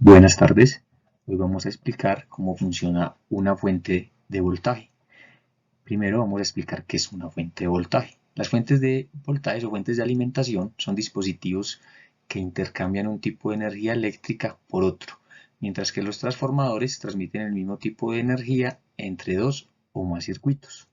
Buenas tardes, hoy vamos a explicar cómo funciona una fuente de voltaje. Primero vamos a explicar qué es una fuente de voltaje. Las fuentes de voltaje o fuentes de alimentación son dispositivos que intercambian un tipo de energía eléctrica por otro, mientras que los transformadores transmiten el mismo tipo de energía entre dos o más circuitos.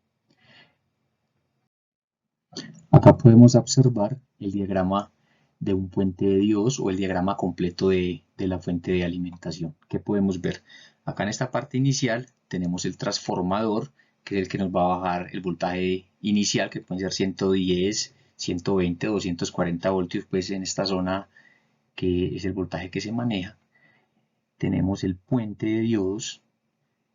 Acá podemos observar el diagrama de un puente de diodos o el diagrama completo de la fuente de alimentación. ¿Qué podemos ver? Acá en esta parte inicial tenemos el transformador, que es el que nos va a bajar el voltaje inicial, que pueden ser 110, 120, 240 voltios, pues en esta zona que es el voltaje que se maneja. Tenemos el puente de diodos,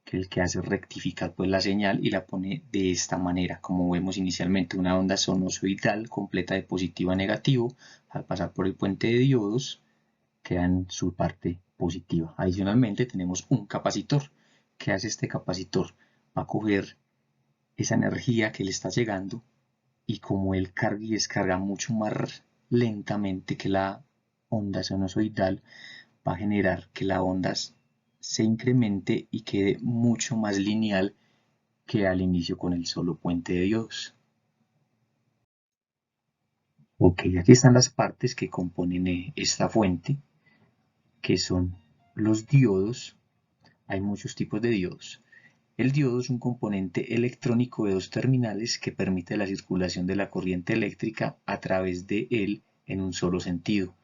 que es el que hace rectificar pues la señal y la pone de esta manera, como vemos inicialmente, una onda sinusoidal completa de positivo a negativo. Al pasar por el puente de diodos queda en su parte positiva. Adicionalmente tenemos un capacitor. ¿Qué hace este capacitor? Va a coger esa energía que le está llegando y como él carga y descarga mucho más lentamente que la onda sinusoidal, va a generar que la onda se incremente y quede mucho más lineal que al inicio con el solo puente de diodos. Ok, aquí están las partes que componen esta fuente, que son los diodos. Hay muchos tipos de diodos. El diodo es un componente electrónico de dos terminales que permite la circulación de la corriente eléctrica a través de él en un solo sentido,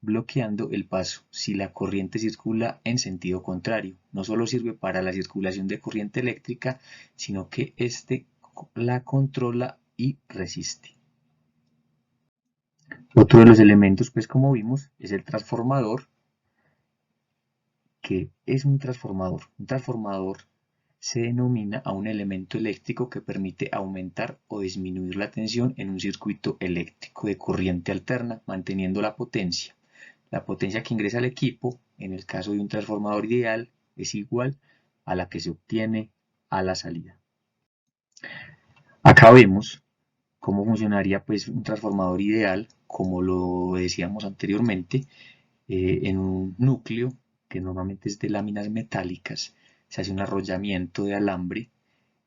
bloqueando el paso si la corriente circula en sentido contrario. No solo sirve para la circulación de corriente eléctrica, sino que éste la controla y resiste. Otro de los elementos, pues como vimos, es el transformador, que es un transformador. Un transformador se denomina a un elemento eléctrico que permite aumentar o disminuir la tensión en un circuito eléctrico de corriente alterna, manteniendo la potencia. La potencia que ingresa al equipo, en el caso de un transformador ideal, es igual a la que se obtiene a la salida. Acá vemos cómo funcionaría pues un transformador ideal, como lo decíamos anteriormente, en un núcleo que normalmente es de láminas metálicas. Se hace un arrollamiento de alambre.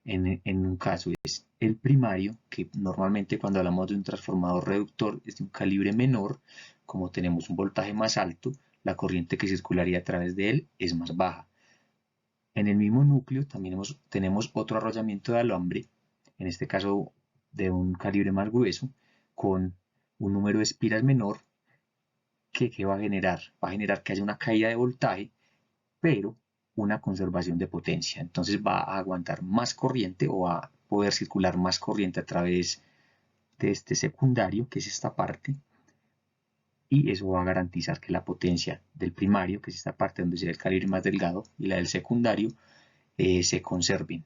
En un caso es el primario, que normalmente cuando hablamos de un transformador reductor es de un calibre menor. Como tenemos un voltaje más alto, la corriente que circularía a través de él es más baja. En el mismo núcleo también tenemos otro arrollamiento de alambre, en este caso de un calibre más grueso, con un número de espiras menor, que va a generar? Va a generar que haya una caída de voltaje, pero una conservación de potencia. Entonces va a aguantar más corriente o va a poder circular más corriente a través de este secundario, que es esta parte, y eso va a garantizar que la potencia del primario, que es esta parte donde se ve el calibre más delgado, y la del secundario, se conserven.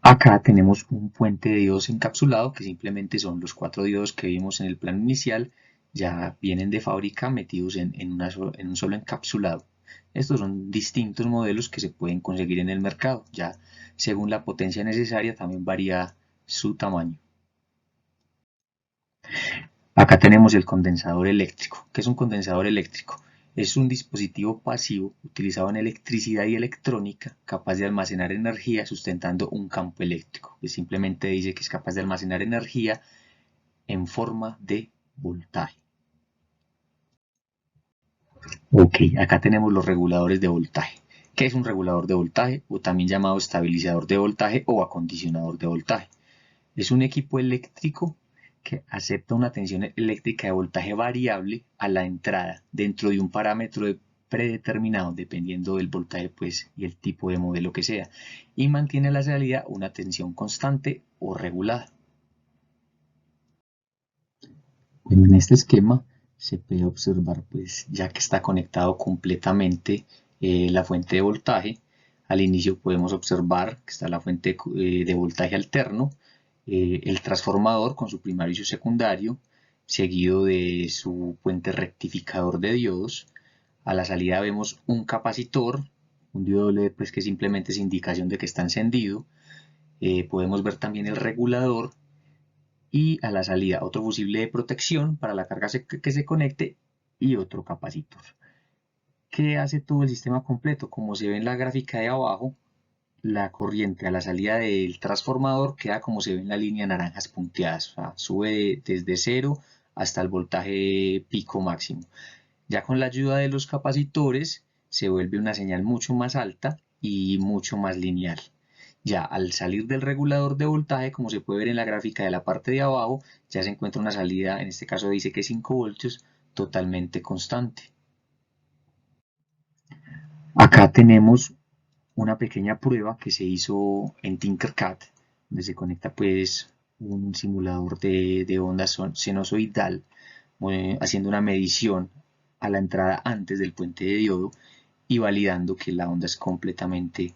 Acá tenemos un puente de diodos encapsulado, que simplemente son los 4 diodos que vimos en el plano inicial, ya vienen de fábrica metidos en un solo encapsulado. Estos son distintos modelos que se pueden conseguir en el mercado, ya según la potencia necesaria también varía su tamaño. Acá tenemos el condensador eléctrico. ¿Qué es un condensador eléctrico? Es un dispositivo pasivo utilizado en electricidad y electrónica capaz de almacenar energía sustentando un campo eléctrico, que simplemente dice que es capaz de almacenar energía en forma de voltaje. Ok, acá tenemos los reguladores de voltaje. ¿Qué es un regulador de voltaje? O también llamado estabilizador de voltaje o acondicionador de voltaje. Es un equipo eléctrico que acepta una tensión eléctrica de voltaje variable a la entrada dentro de un parámetro predeterminado dependiendo del voltaje pues, y el tipo de modelo que sea, y mantiene a la salida una tensión constante o regulada. Bueno, en este esquema se puede observar pues ya que está conectado completamente la fuente de voltaje. Al inicio podemos observar que está la fuente de voltaje alterno, el transformador con su primario y su secundario, seguido de su puente rectificador de diodos. A la salida vemos un capacitor, un diodo LED pues, que simplemente es indicación de que está encendido. Podemos ver también el regulador y a la salida otro fusible de protección para la carga que se conecte y otro capacitor. ¿Qué hace todo el sistema completo? Como se ve en la gráfica de abajo, la corriente a la salida del transformador queda como se ve en la línea naranjas punteadas, o sea, sube desde 0 hasta el voltaje pico máximo. Ya con la ayuda de los capacitores se vuelve una señal mucho más alta y mucho más lineal. Ya al salir del regulador de voltaje, como se puede ver en la gráfica de la parte de abajo, ya se encuentra una salida, en este caso dice que 5 voltios, totalmente constante. Acá tenemos una pequeña prueba que se hizo en Tinkercad, donde se conecta pues un simulador de onda sinusoidal, haciendo una medición a la entrada antes del puente de diodo y validando que la onda es completamente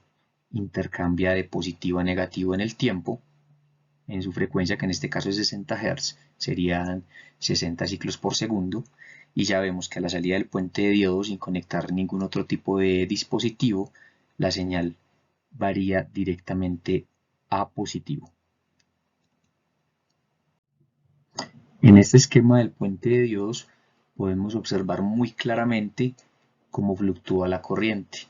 intercambia de positivo a negativo en el tiempo, en su frecuencia, que en este caso es 60 Hz, serían 60 ciclos por segundo, y ya vemos que a la salida del puente de diodo, sin conectar ningún otro tipo de dispositivo, la señal varía directamente a positivo. En este esquema del puente de diodos podemos observar muy claramente cómo fluctúa la corriente.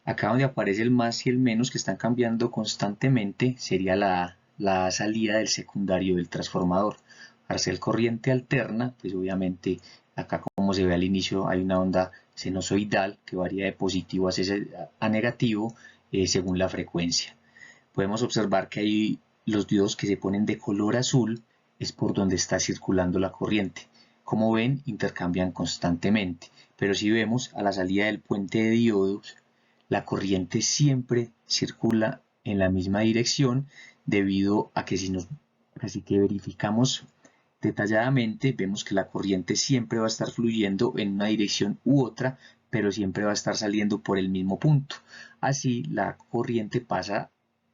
Acá donde aparece el más y el menos que están cambiando constantemente sería la salida del secundario del transformador. Al ser corriente alterna, pues obviamente acá como se ve al inicio hay una onda sinusoidal que varía de positivo a negativo según la frecuencia. Podemos observar que hay los diodos que se ponen de color azul es por donde está circulando la corriente. Como ven, intercambian constantemente, pero si vemos a la salida del puente de diodos, la corriente siempre circula en la misma dirección debido a que así que verificamos detalladamente, vemos que la corriente siempre va a estar fluyendo en una dirección u otra, pero siempre va a estar saliendo por el mismo punto. Así, la corriente pasa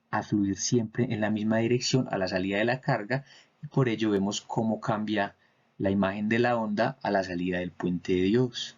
a fluir siempre en la misma dirección a la salida de la carga y por ello vemos cómo cambia la imagen de la onda a la salida del puente de diodos.